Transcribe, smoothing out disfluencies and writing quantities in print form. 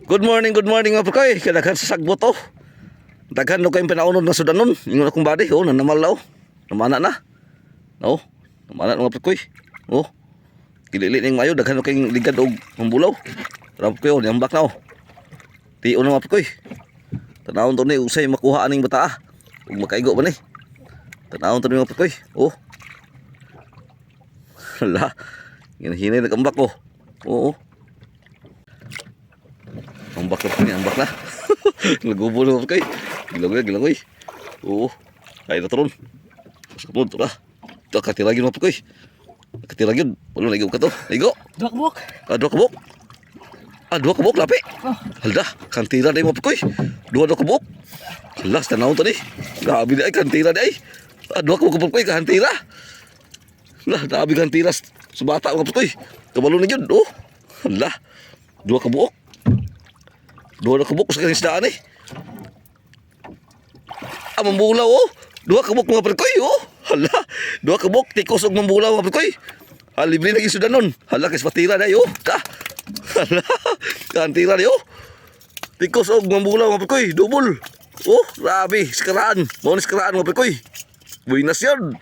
Good morning mga pagkoy. Kadaghan sa sagbot oh. Daghan no kayong pinaunod na sudanon. Ingon akong body oh, nanamal na oh. Namana na. Oh, namana na mga pagkoy. Oh. Kilili ning mayo daghan no kayong ligad og mambulaw. Rap ko yon, yambak na oh. Tiyo na mga pagkoy. Tanawon to ni usay makuha aning bata ah. Ug makaigo ba ni? Tanawon to ni mga pagkoy. Oh. Hala. Hinay nagambak oh. Oo. Ambak na ni, ambak na. Nagubo na kay. Gilangoy. Oo. Ay na turon. Sabon to na. Ito katiragin mo pa koy. Katiragin. Wala naigo ka to. Naigo. Dua kabuk. Dua kabuk. Dua kabuk lapi. Halda, kantira day mo pa koy. Dua kabuk. Halas tanaw to ni. Grabe day kantira day. Dua kabuk koy kantira. Lah, grabe kantira. Subata mo pa koy. Kabalo na yun. Oh. Hala. Dua kabuk. Dua na kabuk sa kanyang isdaan eh. Mambulaw oh. Dua kabuk mga perkoy oh. Hala. Dua kabuk. Tikos og mambulaw mga perkoy. Libre na gisudan nun. Hala kis patira na oh. Ta. Hala. Kantira na oh. Tikos og mambulaw mga perkoy. Double. Oh. Grabe. Sikaraan. Mau ni sikaraan mga perkoy. Buinas yan.